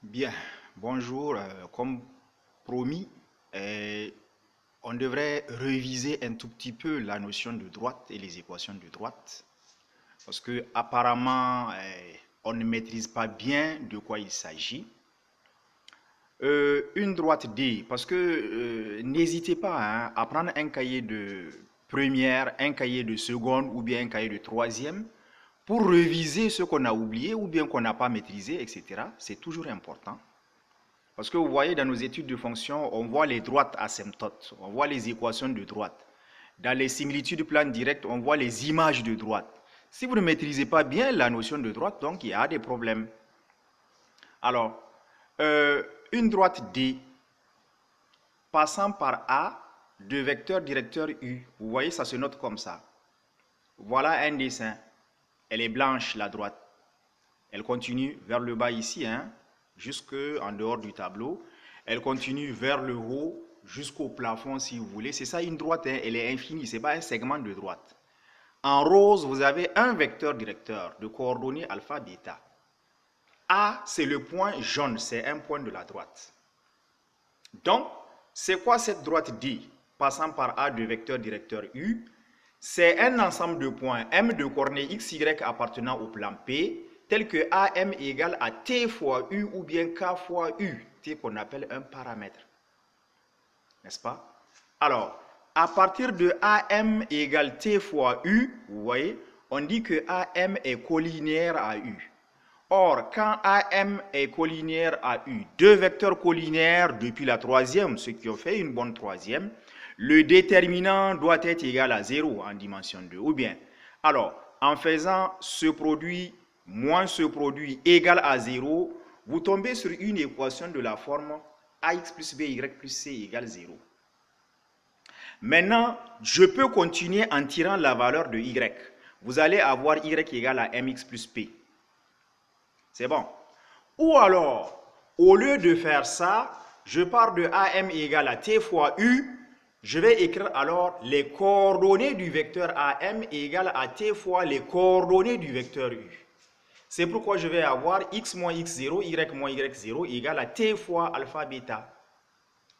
Bien, bonjour. Comme promis, on devrait réviser un tout petit peu la notion de droite et les équations de droite, parce que apparemment, on ne maîtrise pas bien de quoi il s'agit. Une droite D, parce que n'hésitez pas hein, à prendre un cahier de première, un cahier de seconde ou bien un cahier de troisième pour réviser ce qu'on a oublié ou bien qu'on n'a pas maîtrisé, etc. C'est toujours important. Parce que vous voyez, dans nos études de fonction, on voit les droites asymptotes, on voit les équations de droite. Dans les similitudes plane direct, on voit les images de droite. Si vous ne maîtrisez pas bien la notion de droite, donc il y a des problèmes. Alors, une droite D passant par A de vecteur directeur U. Vous voyez, ça se note comme ça. Voilà un dessin. Elle est blanche, la droite. Elle continue vers le bas ici, hein, jusqu'en dehors du tableau. Elle continue vers le haut, jusqu'au plafond si vous voulez. C'est ça une droite, hein, elle est infinie, ce n'est pas un segment de droite. En rose, vous avez un vecteur directeur de coordonnées alpha, bêta. A, c'est le point jaune, c'est un point de la droite. Donc, c'est quoi cette droite D passant par A de vecteur directeur U? C'est un ensemble de points M de coordonnées x, y appartenant au plan P, tel que AM égale à T fois U ou bien K fois U, T qu'on appelle un paramètre. N'est-ce pas? Alors, à partir de AM égale T fois U, vous voyez, on dit que AM est collinéaire à U. Or, quand AM est collinéaire à U, deux vecteurs collinéaires depuis la troisième, ceux qui ont fait une bonne troisième, le déterminant doit être égal à 0 en dimension 2. Ou bien, alors, en faisant ce produit moins ce produit égal à 0, vous tombez sur une équation de la forme ax plus by plus c égale 0. Maintenant, je peux continuer en tirant la valeur de y. Vous allez avoir y égale à mx plus p. C'est bon. Ou alors, au lieu de faire ça, je pars de AM égale à T fois U. Je vais écrire alors les coordonnées du vecteur AM égale à T fois les coordonnées du vecteur U. C'est pourquoi je vais avoir x moins x0, y moins y0 égale à T fois alpha bêta.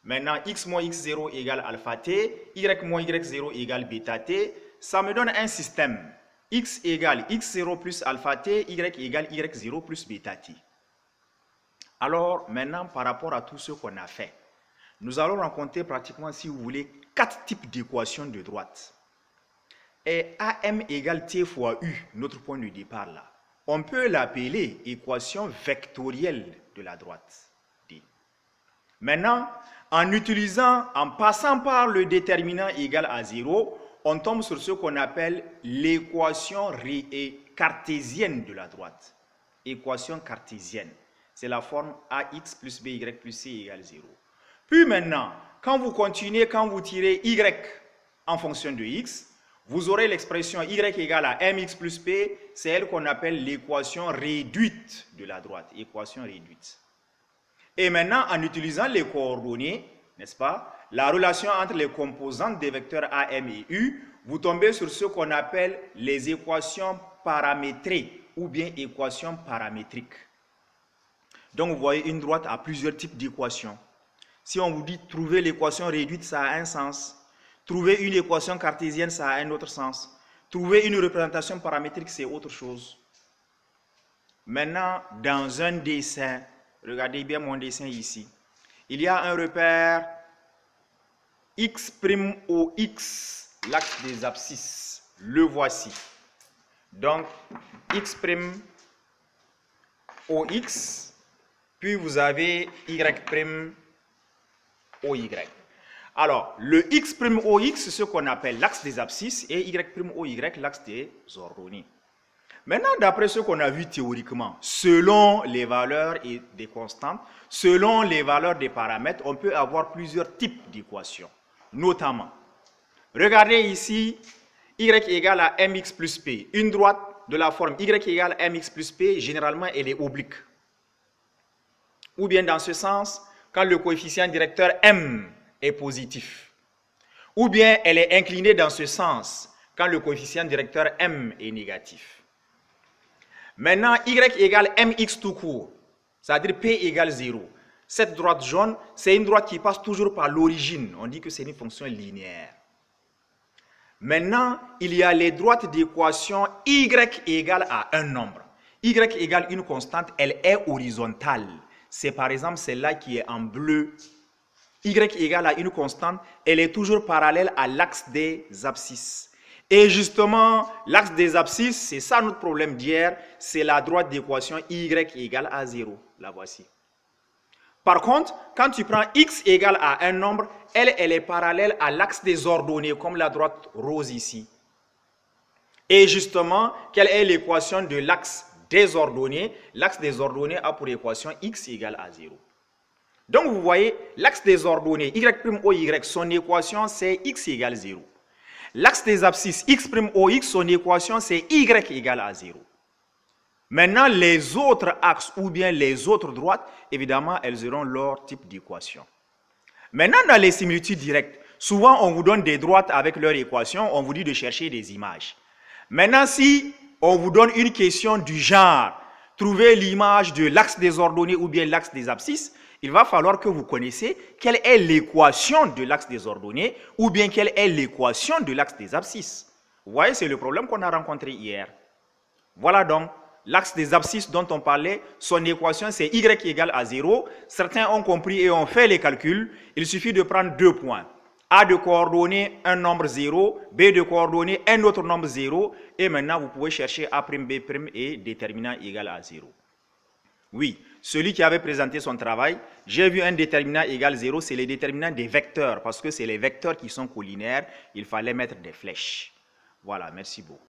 Maintenant, x moins x0 égale alpha t, y moins y0 égale bêta t. Ça me donne un système. X égale x0 plus alpha t, y égale y0 plus bêta t. Alors, maintenant, par rapport à tout ce qu'on a fait, nous allons rencontrer pratiquement, si vous voulez, 4 types d'équations de droite. Et AM égale T fois U, notre point de départ là, on peut l'appeler équation vectorielle de la droite D. Maintenant, en passant par le déterminant égal à 0, on tombe sur ce qu'on appelle l'équation cartésienne de la droite. Équation cartésienne. C'est la forme ax plus by plus c égale 0. Puis maintenant, quand vous continuez, quand vous tirez y en fonction de x, vous aurez l'expression y égale à mx plus p, c'est elle qu'on appelle l'équation réduite de la droite. Équation réduite. Et maintenant, en utilisant les coordonnées, n'est-ce pas, la relation entre les composantes des vecteurs AM et U, vous tombez sur ce qu'on appelle les équations paramétrées ou bien équations paramétriques. Donc, vous voyez, une droite a plusieurs types d'équations. Si on vous dit trouver l'équation réduite, ça a un sens. Trouver une équation cartésienne, ça a un autre sens. Trouver une représentation paramétrique, c'est autre chose. Maintenant, dans un dessin, regardez bien mon dessin ici. Il y a un repère X'OX, l'axe des abscisses. Le voici. Donc, X'OX, puis vous avez Y'. OY. Alors, le X'OX, c'est ce qu'on appelle l'axe des abscisses, et Y', l'axe des ordonnées. Maintenant, d'après ce qu'on a vu théoriquement, selon les valeurs des constantes, selon les valeurs des paramètres, on peut avoir plusieurs types d'équations. Notamment, regardez ici, Y égale à mx plus p. Une droite de la forme Y égale à mx plus p, généralement, elle est oblique. Ou bien dans ce sens, quand le coefficient directeur m est positif. Ou bien elle est inclinée dans ce sens, quand le coefficient directeur m est négatif. Maintenant, y égale mx tout court. C'est-à-dire P égale 0. Cette droite jaune, c'est une droite qui passe toujours par l'origine. On dit que c'est une fonction linéaire. Maintenant, il y a les droites d'équation y égale à un nombre. Y égale une constante, elle est horizontale. C'est par exemple celle-là qui est en bleu. Y égale à une constante, elle est toujours parallèle à l'axe des abscisses. Et justement, l'axe des abscisses, c'est ça notre problème d'hier, c'est la droite d'équation y égale à 0. La voici. Par contre, quand tu prends x égale à un nombre, elle est parallèle à l'axe des ordonnées, comme la droite rose ici. Et justement, quelle est l'équation de l'axe des ordonnées? L'axe des ordonnées a pour équation x égale à 0. Donc, vous voyez, l'axe des ordonnées, y', son équation, c'est x égale 0. L'axe des abscisses, x', son équation, c'est y égale à 0. Maintenant, les autres axes ou bien les autres droites, évidemment, elles auront leur type d'équation. Maintenant, dans les similitudes directes, souvent, on vous donne des droites avec leur équation, on vous dit de chercher des images. Maintenant, si on vous donne une question du genre, trouver l'image de l'axe des ordonnées ou bien l'axe des abscisses, il va falloir que vous connaissiez quelle est l'équation de l'axe des ordonnées ou bien quelle est l'équation de l'axe des abscisses. Vous voyez, c'est le problème qu'on a rencontré hier. Voilà donc. L'axe des abscisses dont on parlait, son équation c'est y égale à 0. Certains ont compris et ont fait les calculs. Il suffit de prendre 2 points. A de coordonnées, un nombre 0. B de coordonnées, un autre nombre 0. Et maintenant, vous pouvez chercher A', B' et déterminant égal à 0. Oui, celui qui avait présenté son travail, j'ai vu un déterminant égal 0, c'est le déterminant des vecteurs. Parce que c'est les vecteurs qui sont collinaires, il fallait mettre des flèches. Voilà, merci beaucoup.